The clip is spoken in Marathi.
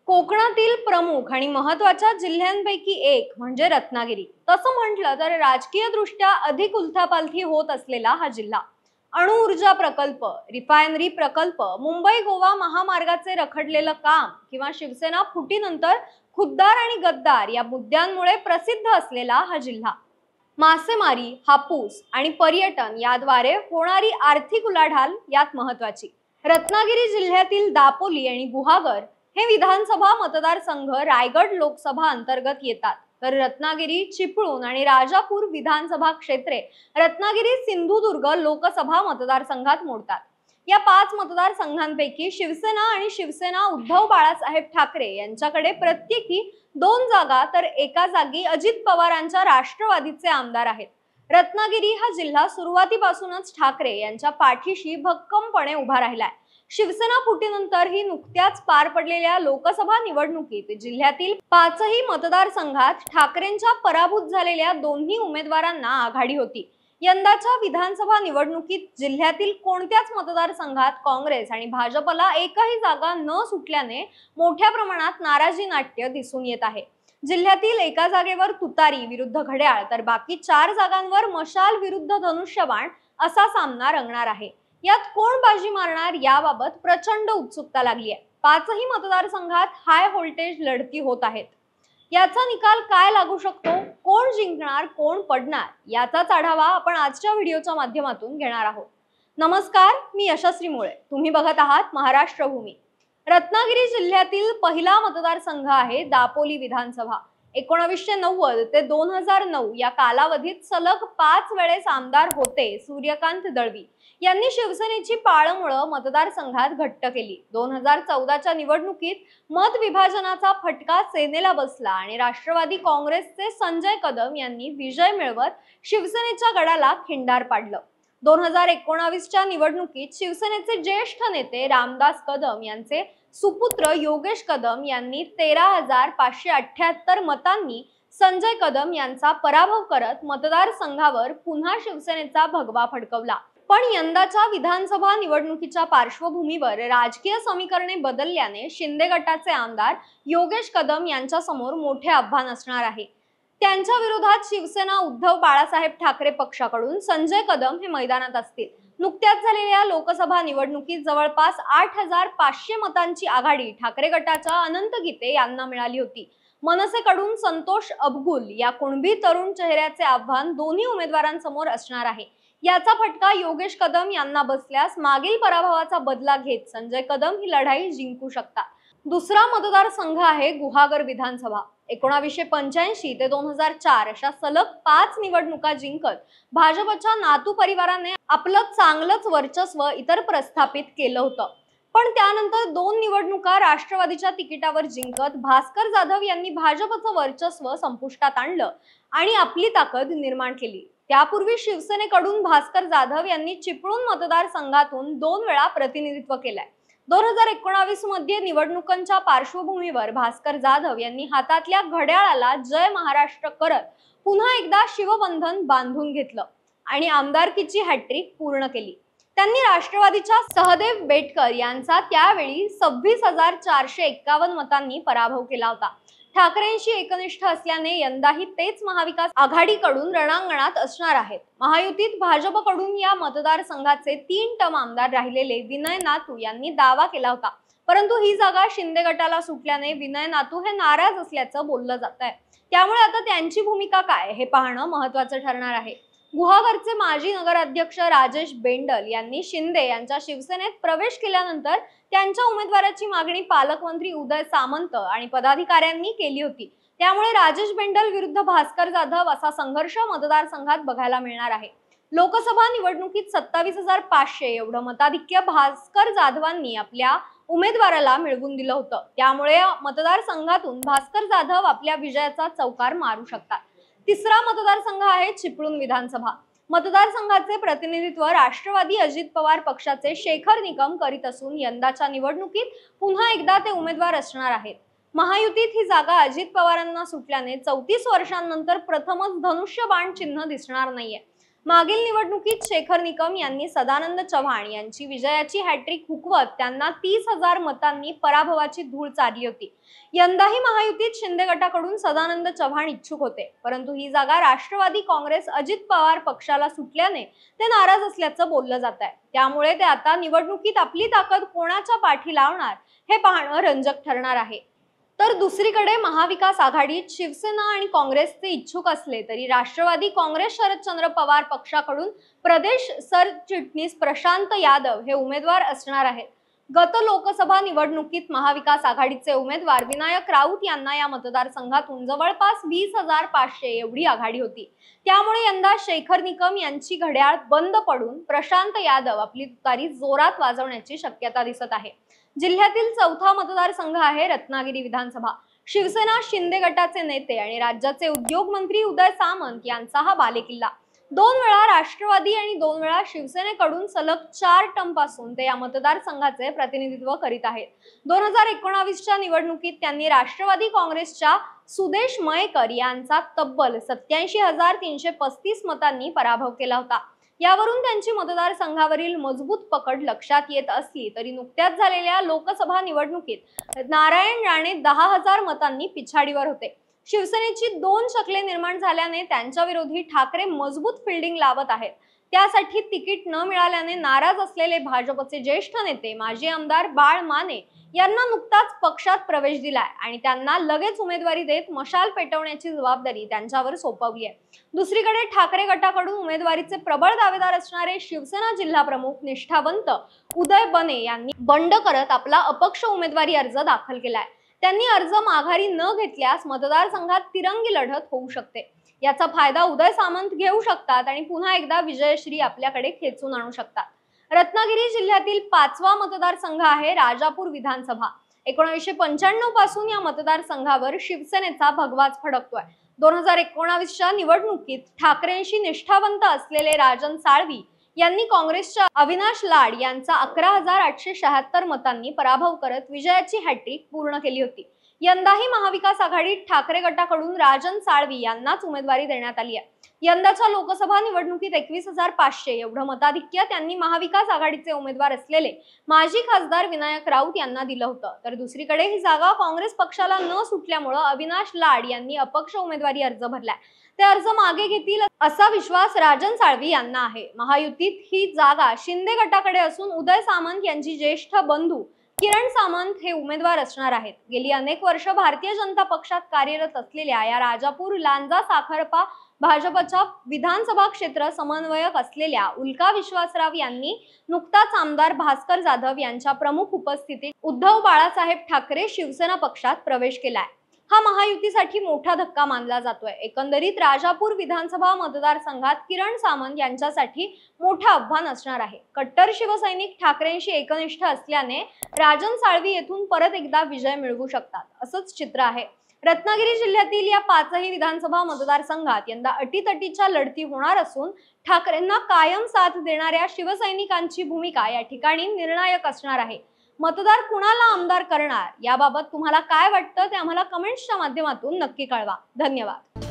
कोकणातील प्रमुख आणि महत्त्वाच्या जिल्ह्यांपैकी एक म्हणजे रत्नागिरी। तसं म्हटलं तर राजकीय दृष्ट्या अधिक उलथापालथी होत असलेला हा जिल्हा अणुऊर्जा प्रकल्प, रिफायनरी प्रकल्प, मुंबई गोवा महामार्गाचे रखडलेलं काम किंवा शिवसेना फुटीनंतर खुद्दार आणि गद्दार या मुद्द्यांमुळे प्रसिद्ध असलेला हा जिल्हा। मासेमारी, हापूस आणि पर्यटन याद्वारे होणारी आर्थिक उलाढाल यात महत्त्वाची। रत्नागिरी जिल्ह्यातील दापोली आणि गुहागर हे विधानसभा मतदारसंघ रायगड लोकसभा अंतर्गत येतात, तर रत्नागिरी, चिपळूण आणि राजापूर विधानसभा क्षेत्रे रत्नागिरी सिंधुदुर्ग लोकसभा मतदारसंघात मोडतात। या 5 मतदारसंघांपैकी शिवसेना आणि शिवसेना उद्धव बाळासाहेब ठाकरे यांच्याकडे प्रत्येकी 2 जागा, तर एका जागी अजित पवारांच्या राष्ट्रवादीचे आमदार आहेत। रत्नागिरी हा जिल्हा सुरुवातीपासूनच ठाकरे यांच्या पाठीशी भक्कमपणे उभा राहिलाय। शिवसेना फुटीनंतर ही नुकत्याच पार पडलेल्या लोकसभा निवडणुकीत जिल्ह्यातील 5ही मतदारसंघात ठाकरेंच्या पराभूत झालेल्या दोन्ही उमेदवारांना आघाडी होती। यंदाच्या विधानसभा निवडणुकीत जिल्ह्यातील कोणत्याच मतदारसंघात काँग्रेस आणि भाजपला एकही जागा न सुटल्याने मोठ्या प्रमाणात नाराजी नाट्य दिसून येत आहे। जिल्ह्यातील एका जागेवर तुतारी विरुद्ध घड्याळ, तर बाकी 4 जागांवर मशाल विरुद्ध धनुष्यबाण असा सामना रंगणार आहे। यात कोण बाजी मारणार याबाबत प्रचंड उत्सुकता लागली आहे। 5ही मतदारसंघात हाय व्होल्टेज लढती होत आहेत। याचा निकाल काय लागू शकतो, कोण जिंकणार, कोण पडणार, याचाच आढावा आपण आजच्या व्हिडिओच्या माध्यमातून घेणार आहोत। नमस्कार, मी यशस्वी मुळे, तुम्ही बघत आहात महाराष्ट्र भूमी। रत्नागिरी जिल्ह्यातील पहिला मतदारसंघ आहे दापोली विधानसभा। 1990 ते 2009 या कालावधीत सलग 5 वेळेस आमदार होते सूर्यकांत दळवी यांनी शिवसेनेची पाळंमुळं मतदारसंघात घट्ट केली। 2014च्या निवडणुकीत मत विभाजनाचा फटका सेनेला बसला आणि राष्ट्रवादी काँग्रेसचे संजय कदम यांनी विजय मिळवत शिवसेनेच्या गडाला खिंडार पाडलं। 2019च्या निवडणुकीत शिवसेनेचे ज्येष्ठ नेते रामदास कदम यांचे सुपुत्र योगेश कदम यांनी 13,578 मतांनी संजय कदम यांचा पराभव करत मतदारसंघावर पुन्हा शिवसेनेचा भगवा फडकवला। पण यंदाच्या विधानसभा निवडणुकीच्या पार्श्वभूमीवर राजकीय समीकरणे बदलल्याने शिंदे गटाचे आमदार योगेश कदम यांच्या समोर मोठे आव्हान असणार आहे। त्यांच्या विरोधात शिवसेना उद्धव बाळासाहेब ठाकरे पक्षाकडून संजय कदम हे मैदानात असतील। नुकत्याच झालेल्या लोकसभा निवडणुकीत जवळपास 8,500 मतांची आघाडी ठाकरे गटाच्या अनंत गीते यांना मिळाली होती। मनसेकडून संतोष अबगुल या कुणबी तरुण चेहऱ्याचे आव्हान दोन्ही उमेदवारांसमोर असणार आहे। याचा फटका योगेश कदम यांना बसल्यास मागील पराभवाचा बदला घेत संजय कदम ही लढाई जिंकू शकतात। दुसरा मतदारसंघ आहे गुहागर विधानसभा। 1985 ते 2004 अशा सलग 5 निवडणुका जिंकत भाजपच्या नातू परिवाराने आपलं चांगलंच वर्चस्व इतर प्रस्थापित केलं होतं। पण त्यानंतर 2 निवडणुका राष्ट्रवादीच्या तिकिटावर जिंकत भास्कर जाधव यांनी भाजपचं वर्चस्व संपुष्टात आणलं आणि आपली ताकद निर्माण केली। त्यापूर्वी शिवसेनेकडून भास्कर जाधव यांनी चिपळूण मतदारसंघातून 2 वेळा प्रतिनिधित्व केलंय। 2019 मध्ये निवडणुकांच्या पार्श्वभूमीवर भास्कर जाधव यांनी हातातल्या घड्याळाला जय महाराष्ट्र करत पुन्हा एकदा शिवबंधन बांधून घेतलं आणि आमदारकीची हॅट्रिक पूर्ण केली। त्यांनी राष्ट्रवादीच्या सहदेव बेटकर यांचा त्यावेळी 26,451 मतांनी पराभव केला होता। ठाकरेंशी एकनिष्ठ असल्याने यंदाही तेच महाविकास आघाडीकडून रणांगणात असणार आहेत। महायुतीत भाजपकडून या मतदारसंघाचे 3 टर्म आमदार राहिलेले विनय नातू यांनी दावा केला होता, परंतु ही जागा शिंदे गटाला सुटल्याने विनय नातू हे नाराज असल्याचं बोललं जात आहे। त्यामुळे आता त्यांची भूमिका काय हे पाहणं महत्त्वाचं ठरणार आहे। गुहागरचे माजी नगराध्यक्ष राजेश बेंडल यांनी शिंदे यांच्या शिवसेनेत प्रवेश केल्यानंतर त्यांच्या उमेदवाराची मागणी पालकमंत्री उदय सामंत आणि पदाधिकाऱ्यांनी केली होती। त्यामुळे राजेश बेंडल विरुद्ध भास्कर जाधव असा संघर्ष मतदारसंघात बघायला मिळणार आहे। लोकसभा निवडणुकीत 27,500 एवढं मताधिक्य भास्कर जाधवांनी आपल्या उमेदवाराला मिळवून दिलं होतं। त्यामुळे मतदारसंघातून भास्कर जाधव आपल्या विजयाचा चौकार मारू शकतात। तिसरा मतदारसंघ आहे चिपळूण विधानसभा। मतदारसंघाचे प्रतिनिधित्व राष्ट्रवादी अजित पवार पक्षाचे शेखर निकम करीत असून यंदाच्या निवडणुकीत पुन्हा एकदा ते उमेदवार असणार आहेत। महायुतीत ही जागा अजित पवारांना सुटल्याने 34 वर्षांनंतर प्रथमच धनुष्यबाण चिन्ह दिसणार नाहीये। मागील निवडणुकीत शेखर निकम यांनी सदानंद चव्हाण यांची विजयाची हॅट्रिक हुकवत त्यांना 30,000 मतांनी पराभवाची धूळ चारली होती। यंदाही महायुतीत शिंदे गटाकडून सदानंद चव्हाण इच्छुक होते, परंतु ही जागा राष्ट्रवादी काँग्रेस अजित पवार पक्षाला सुटल्याने ते नाराज असल्याचं बोललं जात आहे। त्यामुळे ते आता निवडणुकीत आपली ताकद कोणाच्या पाठी लावणार हे पाहणं रंजक ठरणार आहे। तर दुसरीकडे महाविकास आघाडीत शिवसेना आणि काँग्रेसचे इच्छुक असले तरी राष्ट्रवादी काँग्रेस शरदचंद्र पवार पक्षाकडून प्रदेश सरचिटणीस प्रशांत यादव हे उमेदवार असणार आहेत। गत लोकसभा निवडणुकीत महाविकास आघाडीचे उमेदवार विनायक राऊत यांना या मतदारसंघातून जवळपास 20,500 एवढी आघाडी होती। त्यामुळे यंदा शेखर निकम यांची घड्याळ बंद पडून प्रशांत यादव आपली तुतारी जोरात वाजवण्याची शक्यता दिसत आहे। जिल्ह्यातील चौथा मतदारसंघ आहे रत्नागिरी विधानसभा। शिवसेना शिंदे गटाचे नेते आणि राज्याचे उद्योग मंत्री उदय सामंत यांचा हा बालेकिल्ला। 2 वेळा राष्ट्रवादी आणि 2 वेळा शिवसेनेकडून सलग 4 टर्म पासून ते या मतदारसंघाचे प्रतिनिधित्व करीत आहेत। 2019च्या निवडणुकीत त्यांनी राष्ट्रवादी काँग्रेसच्या सुदेश मयेकर यांचा तब्बल 87,335 मतांनी पराभव केला होता। यावरून त्यांची मतदारसंघावरील मजबूत पकड लक्षात येत असली तरी नुकत्याच झालेल्या लोकसभा निवडणुकीत नारायण राणे 10,000 मतांनी पिछाडीवर होते। शिवसेनेची 2 शकले निर्माण झाल्याने त्यांच्या विरोधी ठाकरे मजबूत फिल्डिंग लावत आहेत। त्यासाठी तिकीट न मिळाल्याने नाराज असलेले भाजपचे ज्येष्ठ नेते माजी आमदार बाळ माने यांना नुकताच पक्षात प्रवेश दिलाय आणि त्यांना लगेच उमेदवारी देत मशाल पेटवण्याची जबाबदारी त्यांच्यावर सोपवली आहे। दुसरीकडे ठाकरे गटाकडून उमेदवारीचे प्रबळ दावेदार असणारे शिवसेना जिल्हा प्रमुख निष्ठावंत उदय बने यांनी बंड करत आपला अपक्ष उमेदवारी अर्ज दाखल केलाय। त्यांनी अर्ज माघारी न घेतल्यास मतदारसंघात तिरंगी लढत होऊ शकते। याचा फायदा उदय सामंत घेऊ शकतात आणि पुन्हा एकदा विजयश्री आपल्याकडे खेचून आणू शकतात। रत्नागिरी जिल्ह्यातील 5वा मतदारसंघ आहे राजापूर विधानसभा। 1995 पासून या मतदारसंघावर शिवसेनेचा भगवाच फडकतोय। 2019च्या निवडणुकीत ठाकरेंशी निष्ठावंत असलेले राजन साळवी यांनी काँग्रेसच्या अविनाश लाड यांचा 11,876 मतांनी पराभव करत विजयाची हॅट्रिक पूर्ण केली होती। यंदाही महाविकास आघाडीत ठाकरे गटाकडून राजन साळवी यांनाच उमेदवारी देण्यात आली आहे। यंदाच्या लोकसभा निवडणुकीत 21,500 एवढं मताधिक्य त्यांनी महाविकास आघाडीचे उमेदवार असलेले माजी खासदार विनायक राऊत यांना दिलं होतं। तर दुसरीकडे ही जागा काँग्रेस पक्षाला न सुटल्यामुळे अविनाश लाड यांनी अपक्ष उमेदवारी अर्ज भरलाय। ते अर्ज मागे घेतील असा विश्वास राजन साळवी यांना आहे। महायुतीत ही जागा शिंदे गटाकडे असून उदय सामंत यांची ज्येष्ठ बंधू किरण सामंत हे उमेदवार असणार आहेत। गेली अनेक वर्ष भारतीय जनता पक्षात कार्यरत असलेल्या या राजापूर लांजा साखरपा भाजपच्या विधानसभा क्षेत्र समन्वयक असलेल्या उल्का विश्वासराव यांनी नुकताच आमदार भास्कर जाधव यांच्या प्रमुख उपस्थितीत उद्धव बाळासाहेब ठाकरे शिवसेना पक्षात प्रवेश केलाय। हा महायुतीसाठी मोठा धक्का मानला जातोय। एकंदरीत राजापूर विधानसभा मतदारसंघात किरण सामंत यांच्यासाठी मोठं आव्हान असणार आहे। कट्टर शिवसैनिक ठाकरेंशी एकनिष्ठ असल्याने राजन साळवी येथून परत एकदा विजय मिळवू शकतात, असंच चित्र आहे। रत्नागिरी जिल्ह्यातील या 5ही विधानसभा मतदारसंघात यंदा अटीतटीच्या लढती होणार असून ठाकरेंना कायम साथ देणाऱ्या शिवसैनिकांची भूमिका या ठिकाणी निर्णायक असणार आहे। मतदार कुणाला आमदार करणार याबाबत तुम्हाला काय वाटतं ते आम्हाला कमेंट्सच्या माध्यमातून नक्की कळवा। धन्यवाद।